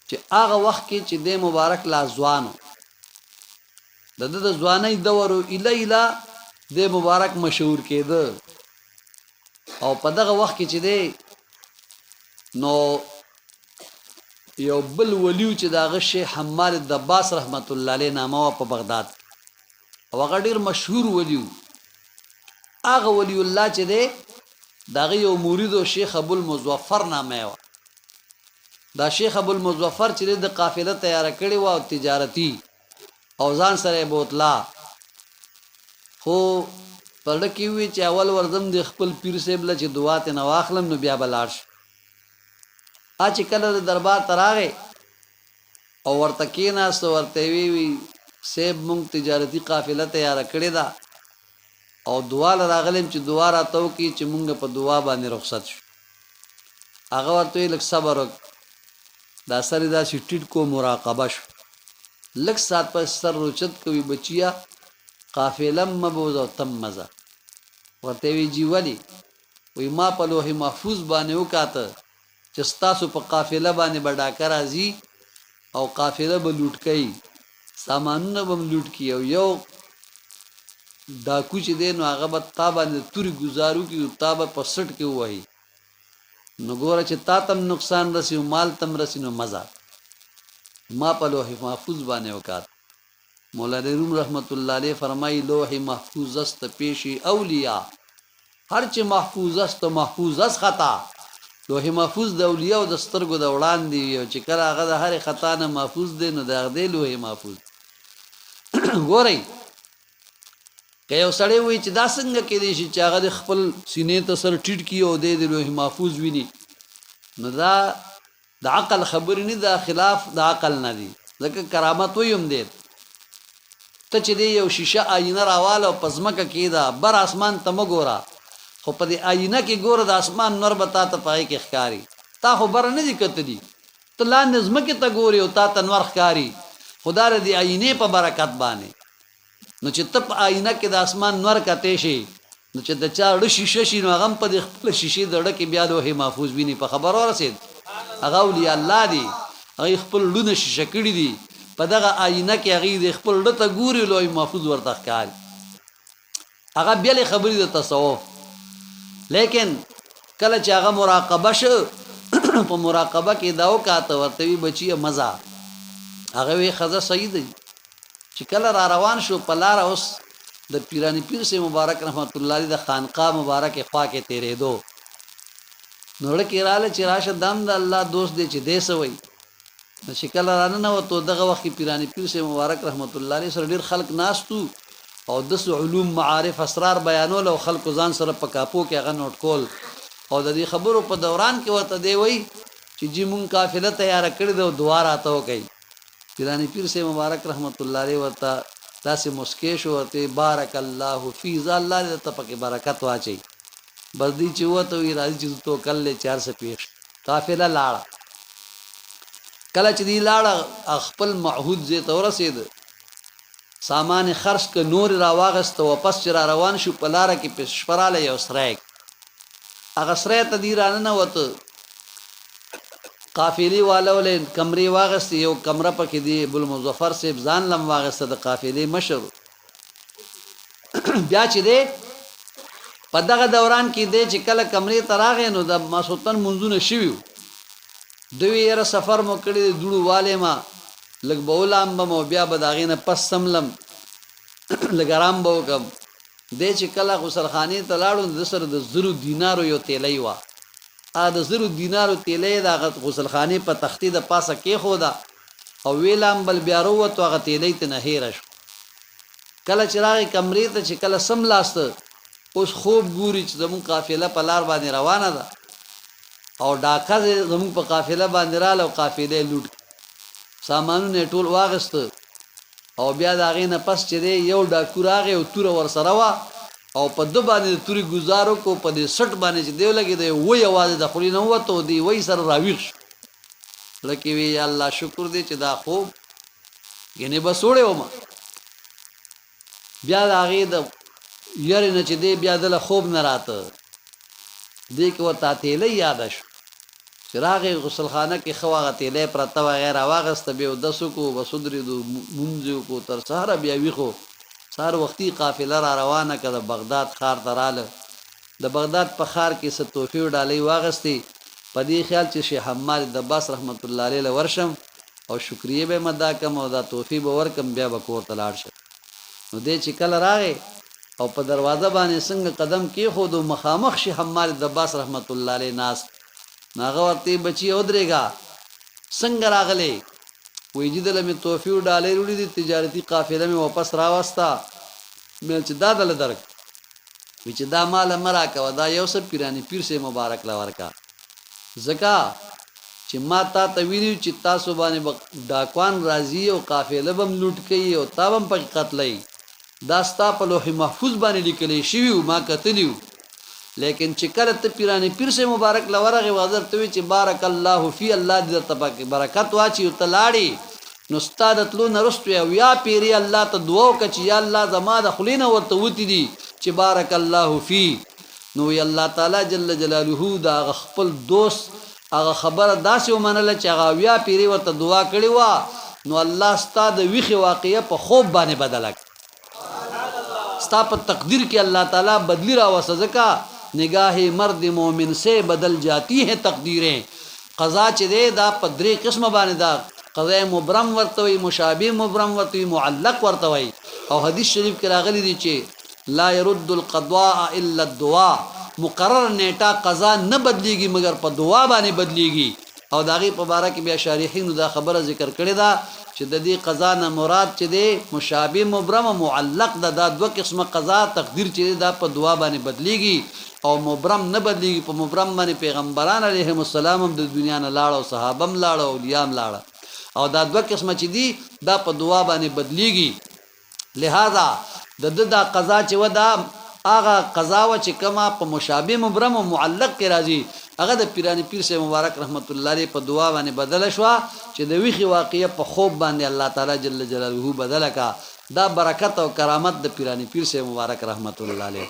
چې هغه وخت کې چې د مبارک لا ځوانو د ځوانۍ دور اله د مبارک مشهور کېده او په دغه وخت کې چې دی نو یو بل ولیو چې داغه شیخ حماد الدباس رحمت الله علیه نامه په بغداد او هغه ډیر مشهور ولیو هغه ولی الله چې دی داغه یو مرید او شیخ ابو المظفر نامه و دا شیخ ابو المظفر چې د قافله تیار کړي و او تجارتی او ځان سره بوتلا خو پرلکی وی چې اول ورزم د خپل پیر صاحب له چې دعا ته نواخلم نو بیا بلاړ چې کله دربار تراغه او ورته کېناست ورته وی صاحب مونږ تجارتی قافله تیار کړې ده او دعا راغلم چې دعا راتو کی چې مونږ په دعا باندې رخصت شو هغه ورته لک صبر دا سره دا سټیټ کو مراقبه شو لک سات پر سر روچت کوي بچیا قافله مبوز او تم مزه ورته وی جی ولی وی ما په لوح محفوظ باندې وکاته چې تاسو په قافله باندې بډا کرازي او قافله به لوټ کړي سامانونه به لوټ کړي او یو ډاکو چې دین هغه به تا باندې توري گزارو کې تابه په سټ کې وایي نو ګوره چې تا تم نقصان رسی مال تم رسی نو مزه ما په لوح محفوظ باندې وکات مولانا روم رحمت الله علیه فرمای لوح محفوظ است پیشی اولیاء هر چې محفوظ است محفوظ است خطا لوح محفوظ د اولیاء او د سترګو د وړاندې او چې کله هغه د هر خطا نه محفوظ دی نو د هغه لوح محفوظ ګورئ که یو سړی وي چې دا څنګه کېدی شي چې هغه د خپل سینې ته سر ټیټ کړي او د لوح محفوظ ویني نو دا د عقل خبرې نه دا خلاف د عقل نه دي ځکه کرامت ویم دی ته چې دی یو شیشه آینه راواله او پزمکه کېده بر اسمان ته مګوره خو په دې آینه کې ګوره د اسمان نور به تا ته پای کې ښکاری تا خو بر نه دي کتلی ته لاندې ځمکې ته ګوري او تا ته نور ښکاری خدا دې آینې په برکت باندې نو چې ته په آینه کې د اسمان نور کته شي نو چې د چا ډ شیشه شي نو هغه په خپل شیشه دړه کې بیا لوح محفوظ ویني په خبر ورسید هغه اولیاء الله دی هغه خپل لونه شیشه کړی دی په دغه آینه کې هغه د خپل ډ ته ګوري لوح محفوظ ورته ښکاری هغه بیا له خبرې د تصوف لیکن کله چې هغه مراقبه شو په مراقبه کې دا وکاته ورته وی بچي مزه هغه وی خزه صحیح دی چې کله را روان شو په لار اوس د پیرانی پیر سے مبارک رحمت الله علیه د خانقاه مبارک خوا کې تیرې دو نوړه کې رااله چې راشه دم د الله دوست دی چې دې سوي نو شکل رانه نو ته دغه وخت پیرانی پیر سے مبارک رحمت الله علیه سره ډیر خلق ناستو او د علوم معارف اسرار بیانول او خلق ځان سره په کاپو کې هغه نوٹ کول او د دې خبرو په دوران کې ورته دی وای چې جی مون قافله تیار کړی د دوه راته وکي پیرانی پیر سے مبارک رحمت الله علیه ورته داسې مسکې شو ورته بارک الله فی ذا الله دې ته پکې برکت واچي بس دې چې وته وی راځي چې تو کله 400 پیښ قافله لاړه کله چې دی لاړه خپل معهود زه ته ورسید سامان خرج ک نور را واغست واپس را روان شو په لار کې پښپراله یو سره هغه سره ته دی رانه نه وته قافلی والو له کمرې واغست یو کمره پکې دی ابو المظفر صاحب ځان لم واغست د قافلې مشر بیا چې دی په دغه دوران کې دی چې کله کمرې تراغې نو د ماسوتن منځونه شویو دوی یې سفر مو کړی دوړو والے ما لګ بولام بم بیا بداغې نه پس سملم لګرام بو کم دی چې کله غسل خانه ته لاړو د سر د زرو دینارو یو تیلې وا د زرو دینارو تیلې د غسل خانه په تختی د پاسه کې خو دا او ویلام بل بیا وروته هغه تیلې ته نه هیرش کله چې راغی کمرې ته چې کله سم لاست اوس خوب ګوري چې زمون قافله په لار باندې روانه ده او ډاکه زمون په قافله باندې رااله او قافله لوټ سامانونه ټول واغست او بیا دا غې نه پس چې یو ډاکو راغی او تور ور سره وا او په د باندې توري گزارو کو په دې سټ باندې چې دیو لګي دی وای आवाज د خوري نه وته دی وای سره راویښ لکه وی یا الله شکر دې چې دا خوب ینه بسوړې ومه بیا دا غې د یاري نه چې دی بیا د خوب نه راته دې کې ورته تیلې یاد شو چې چراغ غسل خانه کې خواغه تیلې پرته وغیرہ واغسته به دسو کو وسدری دو منځو کو تر سهار بیا ویخو سهار وختي قافله را روانه کړه بغداد ښار ته رااله د بغداد په ښار کې څه توفیق ډالۍ واغستې په دې خیال چې شیخ حماد د عباس رحمت الله علیه ورشم او شکریه به مدا کم او دا توفیق به ورکم بیا به کور ته لاړ شم نو دې چې کله راغی او په دروازه باندې څنګه قدم کې خود مخامخ شیخ حماد د عباس رحمت الله علیه ناس ناغه ورته بچي او درېګا څنګه راغلې وې چې دله مې توفیق ډالۍ وروړي دي تجارتي قافله مې واپس راوستا مې چې دا دل درک وې چې دا مال مرا کا دا یو څه پیرانی پیر سے مبارک لا ورکا زکا چې ما تا ته ویلو چې تاسو باندې ډاکوان راځي او قافله بم لوټ کوي او تابم په قتلې دا ستا په لوح محفوظ باندې لیکلې شوی ما کتلیو لیکن چې کله ته پیرانی پیر سے مبارک لورغه وزر ته چې بارک الله فی الله دې تبارک برکت واچي او تلاړي نو استاد تلو نرستو یا پیری الله ته دعا وکړي یا الله زما د خلینه ورته وتی دي چې بارک الله فی نو ی الله تعالی جل جلاله دا خپل دوست هغه خبره داسې ومنله چې هغه یا پیری ورته دعا کړي وا نو الله استاد ویخي واقعه په خوب باندې بدلک ستا په تقدیر کې الله تعالی بدلی را وسزکا نگاہ مرد مومن سے بدل جاتی ہے تقدیریں قضا چې دے دا په درې قسمه باندې دا قضا مبرم ورتوي مشابه مبرم ورتوي معلق ورتوي او حدیث شریف کې راغلی دی چې لا يرد القضاء الا الدعاء مقرر نیټه قضا نه بدلیږي مگر په دعا باندې بدلیږي او داغي په باره کې بیا شارحین دا خبره ذکر کړې ده چې د دې قضا نه مراد چې دی مشابه مبرم معلق دا دوه قسمه قضا تقدیر چې دا په دعا باندې بدلیږي او مبرم نه بدلیږي په مبرم باندې پیغمبران علیهم السلام هم د دنیا نه لاړ او صحابه هم لاړ او اولیاء هم لاړ او دا دوه قسمه چې دي دا په دعا باندې بدلیږي لہذا د دا قضا چې ودا هغه قضا و چې کما په مشابه مبرم او معلق کې راځي هغه د پیرانی پیر سے مبارک رحمت الله علیه په دعا باندې بدل شو چې د ویخي واقعه په خوب باندې الله تعالی جل جلاله بدل کا دا برکت او کرامت د پیرانی پیر سے مبارک رحمت الله علیه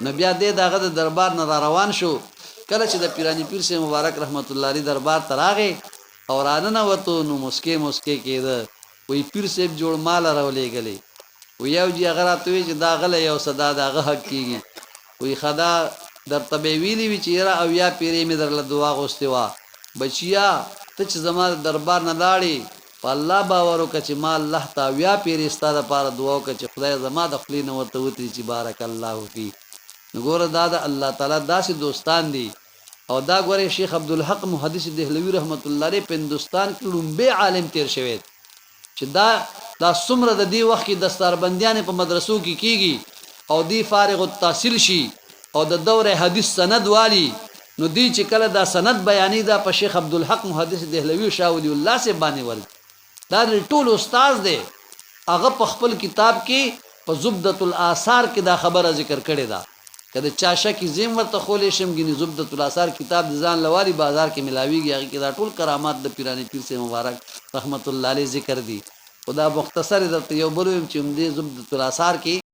نبی دې دغه د دربار نه روان شو کله چې د پیرانی پیر سے مبارک رحمت الله علیه دربار تراغه او رانه وته نو مسکه کېده وی پیر سے جوړ مال راولې غلې و یو جی اگر اتوي چې دا غله یو صدا دغه حق کیږي وی خدا در تبه ویلی وی چیرې او یا پیرې می درله دعا غوستي وا بچیا ته چې زما دربار نه لاړې په الله باور وکړه چې ما الله تا یا پیرې ستاره لپاره دعا وکړه چې خدای زما د خپل نو ورته وتی چې بارک الله فی نګور دا د الله تعالی داسې دوستان دي او دا ګوره شیخ عبدالحق محدث دهلوی رحمت الله علیه په هندستان کې لومبه عالم تیر شوی چې دا څومره د دې وخت کې دستاربندیان په مدرسو کې کیږي او دی فارغ التحصیل شي او د دوره حدیث سند والی نو دی چې کله دا سند بیانې دا په شیخ عبدالحق محدث دهلوی شاه ولی الله سے باندې ور دا ټول استاد دی هغه په خپل کتاب کې په زبدۃ الاثار کې دا خبره ذکر کړې ده کله چاشه کې زم ورته خولې شم غني زبدۃ الاثار کتاب ځان لوالي بازار کې ملاويږي هغه کې دا ټول کرامات د پیرانی پیر سے مبارک رحمت الله علیه ذکر دي خدا مختصر درته یو بلوم چې دې زبدۃ الاثار کې